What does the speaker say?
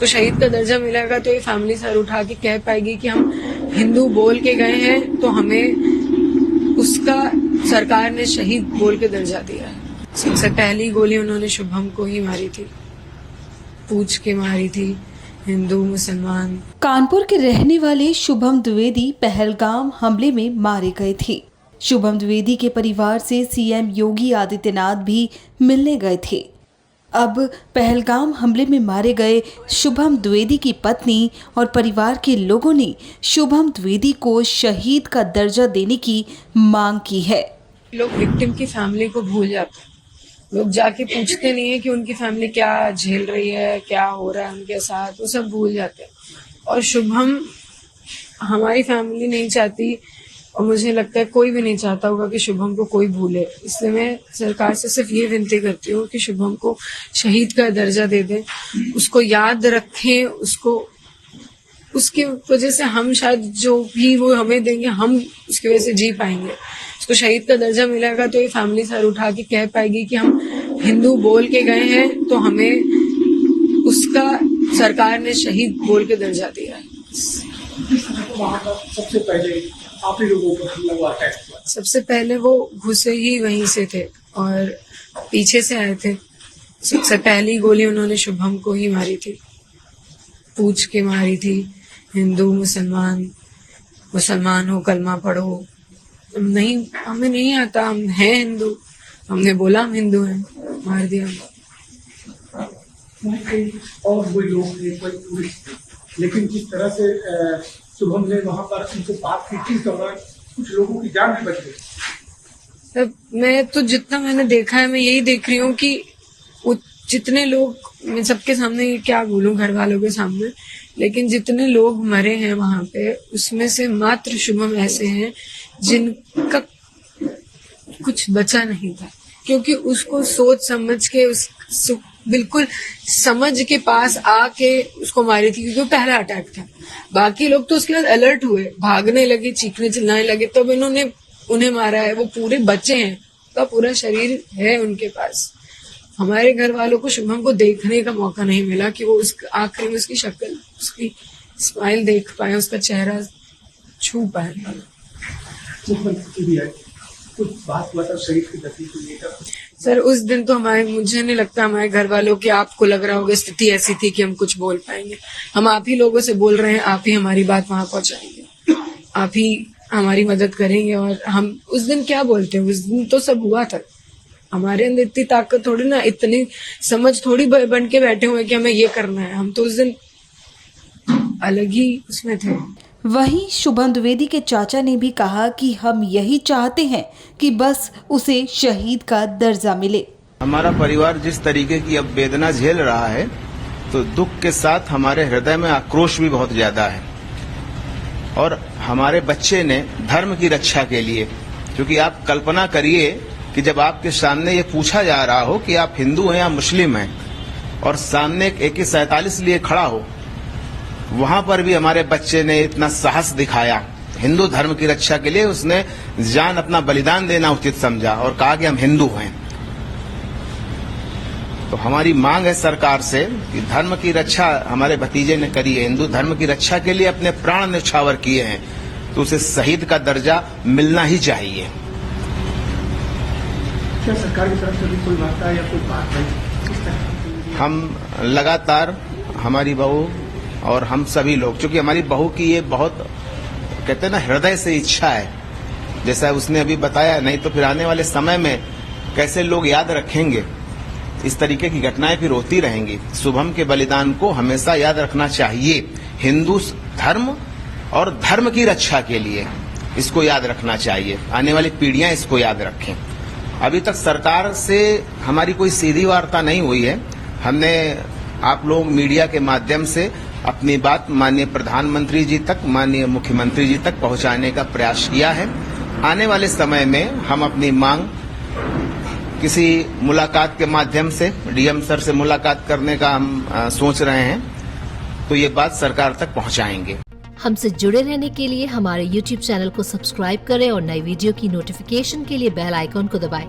तो शहीद का दर्जा मिलेगा तो ये फैमिली सर उठा के कह पाएगी कि हम हिंदू बोल के गए हैं तो हमें उसका सरकार ने शहीद बोल के दर्जा दिया है। सबसे पहली गोली उन्होंने शुभम को ही मारी थी, पूछ के मारी थी, हिंदू मुसलमान। कानपुर के रहने वाले शुभम द्विवेदी पहलगाम हमले में मारे गए थे। शुभम द्विवेदी के परिवार से सीएम योगी आदित्यनाथ भी मिलने गए थे। अब पहलगाम हमले में मारे गए शुभम द्विवेदी की पत्नी और परिवार के लोगों ने शुभम द्विवेदी को शहीद का दर्जा देने की मांग की है। लोग विक्टिम की फैमिली को भूल जाते हैं, लोग जाके पूछते नहीं है कि उनकी फैमिली क्या झेल रही है, क्या हो रहा है उनके साथ, वो सब भूल जाते हैं। और शुभम हमारी फैमिली नहीं चाहती और मुझे लगता है कोई भी नहीं चाहता होगा कि शुभम को कोई भूले। इसलिए मैं सरकार से सिर्फ ये विनती करती हूँ कि शुभम को शहीद का दर्जा दे दें, उसको याद रखें, उसको उसकी वजह से हम शायद जो भी वो हमें देंगे हम उसकी वजह से जी पाएंगे। उसको शहीद का दर्जा मिलेगा तो ये फैमिली सर उठा के कह पाएगी कि हम हिंदू बोल के गए हैं तो हमें उसका सरकार ने शहीद बोल के दर्जा दिया है। सबसे पहले आप ही लोगों को हमला हुआ है। सबसे पहले वो घुसे ही वहीं से थे और पीछे से आए थे। सबसे पहली गोली उन्होंने शुभम को ही मारी थी, पूछ के मारी थी, हिंदू मुसलमान, मुसलमान हो कलमा पढ़ो। नहीं, हमें नहीं आता, हम हैं हिंदू, हमने बोला हम हिंदू हैं, मार दिया। और वो लोग थे, कोई टूरिस्ट थे, लेकिन जिस तरह से शुभम ने वहां पर उनसे बात की थी तो कुछ लोगों की जान भी बच गई। मैं तो जितना मैंने देखा है मैं यही देख रही हूँ कि जितने लोग, मैं सबके सामने क्या बोलूं घर वालों के सामने, लेकिन जितने लोग मरे हैं वहां पे उसमें से मात्र शुभम ऐसे हैं जिनका कुछ बचा नहीं था, क्योंकि उसको सोच समझ के बिल्कुल समझ के पास आके उसको मारी थी, क्योंकि वो पहला अटैक था। बाकी लोग तो उसके बाद अलर्ट हुए, भागने लगे, चीखने चिल्लाने लगे, तब इन्होंने उन्हें मारा है। वो पूरे बच्चे हैं, तो पूरा शरीर है उनके पास। हमारे घर वालों को शुभम को देखने का मौका नहीं मिला कि वो उस आखिरी में उसकी शक्ल, उसकी स्माइल देख पाए, उसका चेहरा छू पाए। कुछ बात हुआ था शहीद की गति को लेकर। सर उस दिन तो मुझे नहीं लगता हमारे घर वालों की, आपको लग रहा होगा स्थिति ऐसी थी कि हम कुछ बोल पाएंगे। हम आप ही लोगों से बोल रहे हैं, आप ही हमारी बात वहां पहुंचाएंगे, आप ही हमारी मदद करेंगे। और हम उस दिन क्या बोलते हैं, उस दिन तो सब हुआ था। हमारे अंदर इतनी ताकत थोड़ी ना, इतनी समझ थोड़ी बन के बैठे हुए कि हमें ये करना है। हम तो उस दिन अलग ही उसमें थे। वहीं शुभम द्विवेदी के चाचा ने भी कहा कि हम यही चाहते हैं कि बस उसे शहीद का दर्जा मिले। हमारा परिवार जिस तरीके की अब वेदना झेल रहा है, तो दुख के साथ हमारे हृदय में आक्रोश भी बहुत ज्यादा है। और हमारे बच्चे ने धर्म की रक्षा के लिए, क्योंकि आप कल्पना करिए कि जब आपके सामने ये पूछा जा रहा हो कि आप हिंदू हैं या मुस्लिम हैं, और सामने एक AK-47 लिए खड़ा हो, वहां पर भी हमारे बच्चे ने इतना साहस दिखाया। हिंदू धर्म की रक्षा के लिए उसने जान अपना बलिदान देना उचित समझा और कहा कि हम हिंदू हैं। तो हमारी मांग है सरकार से कि धर्म की रक्षा हमारे भतीजे ने करी है, हिंदू धर्म की रक्षा के लिए अपने प्राण न्यौछावर किए हैं, तो उसे शहीद का दर्जा मिलना ही चाहिए। क्या सरकार की तरफ से भी कोई वार्ता या कोई बात है? हम लगातार, हमारी बहू और हम सभी लोग, क्योंकि हमारी बहू की ये बहुत, कहते हैं ना, हृदय से इच्छा है, जैसा उसने अभी बताया, नहीं तो फिर आने वाले समय में कैसे लोग याद रखेंगे, इस तरीके की घटनाएं फिर होती रहेंगी। शुभम के बलिदान को हमेशा याद रखना चाहिए। हिंदू धर्म और धर्म की रक्षा के लिए इसको याद रखना चाहिए, आने वाली पीढ़ियां इसको याद रखें। अभी तक सरकार से हमारी कोई सीधी वार्ता नहीं हुई है। हमने आप लोग मीडिया के माध्यम से अपनी बात माननीय प्रधानमंत्री जी तक, माननीय मुख्यमंत्री जी तक पहुंचाने का प्रयास किया है। आने वाले समय में हम अपनी मांग किसी मुलाकात के माध्यम से, डीएम सर से मुलाकात करने का हम सोच रहे हैं, तो ये बात सरकार तक पहुंचाएंगे। हमसे जुड़े रहने के लिए हमारे YouTube चैनल को सब्सक्राइब करें और नई वीडियो की नोटिफिकेशन के लिए बेल आइकॉन को दबाएं।